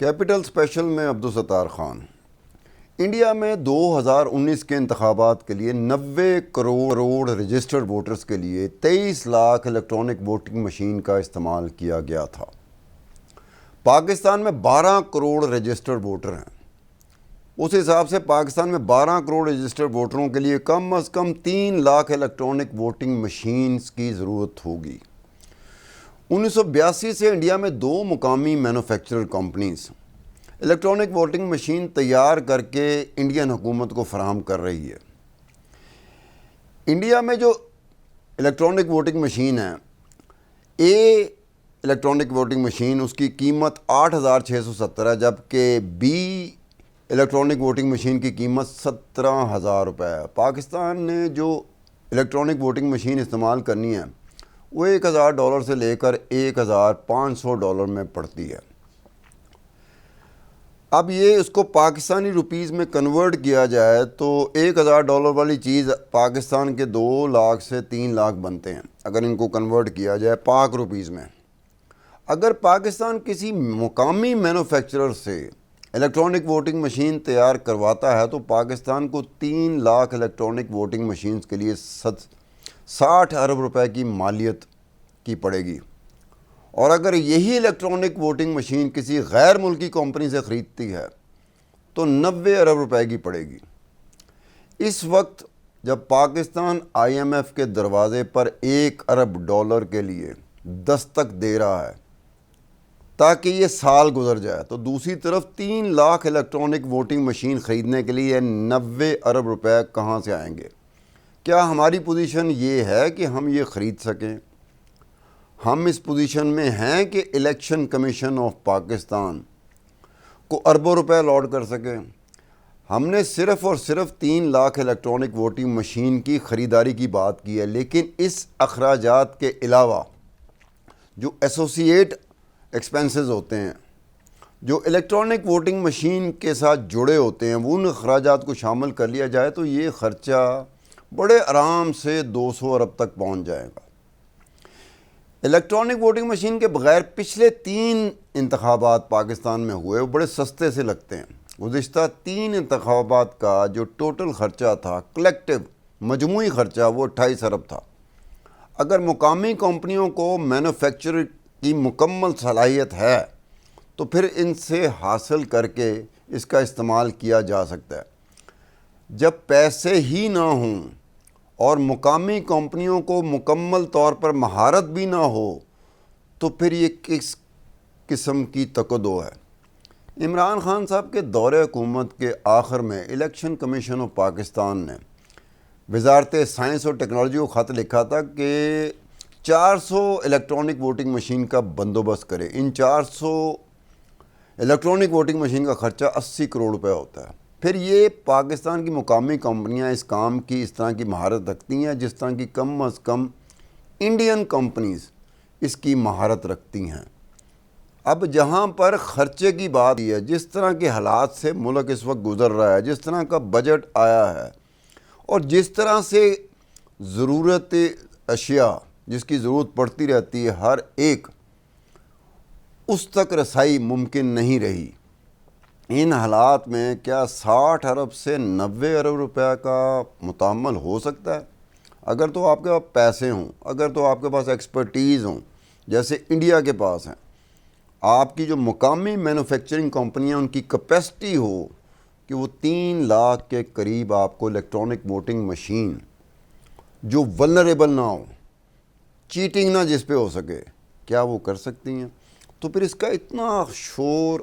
Capital special میں Abdul Sattar Khan. India میں 2019 کے انتخابات کے لیے 90 کروڑ رجسٹرڈ ووٹرز کے لیے 23 لاکھ الیکٹرانک ووٹنگ مشین کا استعمال کیا گیا تھا۔ پاکستان میں 12 کروڑ رجسٹرڈ ووٹر ہیں۔ اس حساب سے پاکستان میں 12 کروڑ رجسٹرڈ ووٹروں کے لیے کم از کم 3 لاکھ الیکٹرانک ووٹنگ مشینز کی ضرورت ہوگی۔ 1982 سے انڈیا میں 2 مقامی manufacturer companies electronic voting machine تیار کر کے انڈین حکومت کو فراہم کر رہی ہے۔ انڈیا میں جو الیکٹرانک ووٹنگ مشین ہے، الیکٹرانک ووٹنگ مشین، اس کی قیمت 8,670 ہے، جبکہ الیکٹرانک ووٹنگ مشین کی قیمت 17,000 روپے ہے۔ پاکستان نے جو الیکٹرانک ووٹنگ مشین استعمال کرنی ہے وہ $1,000 سے لے کر $1,500 میں پڑتی ہے۔ اب یہ اس کو پاکستانی روپیز میں کنورٹ کیا جائے تو $1,000 والی چیز پاکستان کے 2 لاکھ سے 3 لاکھ بنتے ہیں اگر ان کو کنورٹ کیا جائے پاک روپیز میں۔ اگر پاکستان کسی مقامی مینوفیکچرر سے الیکٹرانک ووٹنگ مشین تیار کرواتا ہے تو پاکستان کو 3 لاکھ الیکٹرانک ووٹنگ مشینز کے لیے 60 ارب روپے کی مالیت کی پڑے گی، اور اگر یہی الیکٹرانک ووٹنگ مشین کسی غیر ملکی کمپنی سے خریدتی ہے تو 90 ارب روپے کی پڑے گی۔ اس وقت جب پاکستان IMF کے دروازے پر $1 ارب کے لیے دستک دے رہا ہے تاکہ یہ سال گزر جائے، تو دوسری طرف 3 لاکھ الیکٹرانک ووٹنگ مشین خریدنے کے لیے 90 ارب روپے کہاں سے آئیں گے؟ کیا ہماری پوزیشن یہ ہے کہ ہم یہ خرید سکیں؟ ہم اس پوزیشن میں ہیں کہ الیکشن کمیشن آف پاکستان کو اربوں روپے الاٹ کر سکیں؟ ہم نے صرف اور صرف 3 لاکھ الیکٹرانک ووٹنگ مشین کی خریداری کی بات کی ہے، لیکن اس اخراجات کے علاوہ جو ایسوسیٹ ایکسپنسز ہوتے ہیں، جو الیکٹرانک ووٹنگ مشین کے ساتھ جڑے ہوتے ہیں، وہ ان اخراجات کو شامل کر لیا جائے تو یہ خرچہ بڑے آرام سے 200 ارب تک پہنچ جائے گا۔ الیکٹرانک ووٹنگ مشین کے بغیر پچھلے 3 انتخابات پاکستان میں ہوئے، وہ بڑے سستے سے لگتے ہیں۔ گزشتہ 3 انتخابات کا جو ٹوٹل خرچہ تھا، کلیکٹیو مجموعی خرچہ، وہ 28 ارب تھا۔ اگر مقامی کمپنیوں کو مینوفیکچر کی مکمل صلاحیت ہے تو پھر ان سے حاصل کر کے اس کا استعمال کیا جا سکتا ہے۔ جب پیسے ہی نہ ہوں اور مقامی کمپنیوں کو مکمل طور پر مہارت بھی نہ ہو تو پھر یہ کس قسم کی تکدو ہے؟ عمران خان صاحب کے دور حکومت کے آخر میں الیکشن کمیشن آف پاکستان نے وزارت سائنس اور ٹیکنالوجی کو خط لکھا تھا کہ 400 الیکٹرانک ووٹنگ مشین کا بندوبست کرے۔ ان 400 الیکٹرانک ووٹنگ مشین کا خرچہ 80 کروڑ روپے ہوتا ہے۔ پھر یہ پاکستان کی مقامی کمپنیاں اس کام کی اس طرح کی مہارت رکھتی ہیں جس طرح کی کم از کم انڈین کمپنیز اس کی مہارت رکھتی ہیں۔ اب جہاں پر خرچے کی بات ہے، جس طرح کے حالات سے ملک اس وقت گزر رہا ہے، جس طرح کا بجٹ آیا ہے اور جس طرح سے ضرورت اشیاء جس کی ضرورت پڑتی رہتی ہے، ہر ایک اس تک رسائی ممکن نہیں رہی۔ ان حالات میں کیا 60 ارب سے 90 ارب روپے کا متعامل ہو سکتا ہے؟ اگر تو آپ کے پاس پیسے ہوں، اگر تو آپ کے پاس ایکسپرٹیز ہوں جیسے انڈیا کے پاس ہیں، آپ کی جو مقامی مینوفیکچرنگ کمپنیاں ان کی کیپیسٹی ہو کہ وہ 3 لاکھ کے قریب آپ کو الیکٹرانک ووٹنگ مشین جو ولنریبل نہ ہو، چیٹنگ نہ جس پہ ہو سکے، کیا وہ کر سکتی ہیں؟ تو پھر اس کا اتنا شور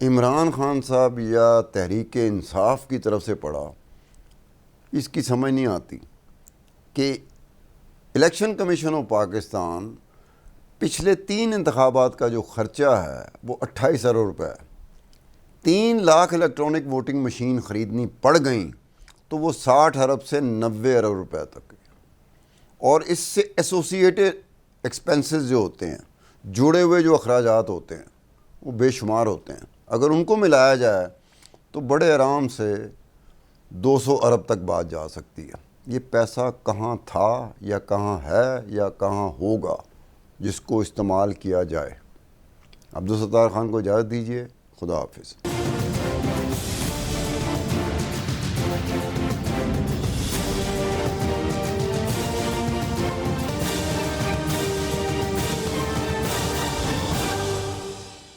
عمران خان صاحب یا تحریک انصاف کی طرف سے پڑا، اس کی سمجھ نہیں آتی کہ الیکشن کمیشن آف پاکستان پچھلے 3 انتخابات کا جو خرچہ ہے وہ 28 ارب روپے ہے۔ 3 لاکھ الیکٹرانک ووٹنگ مشین خریدنی پڑ گئیں تو وہ 60 ارب سے 90 ارب روپے تک، اور اس سے ایسوسیٹڈ ایکسپنسز جو ہوتے ہیں، جڑے ہوئے جو اخراجات ہوتے ہیں، وہ بے شمار ہوتے ہیں۔ اگر ان کو ملایا جائے تو بڑے آرام سے 200 ارب تک بات جا سکتی ہے۔ یہ پیسہ کہاں تھا یا کہاں ہے یا کہاں ہوگا جس کو استعمال کیا جائے؟ عبدالستار خان کو اجازت دیجیے۔ خدا حافظ.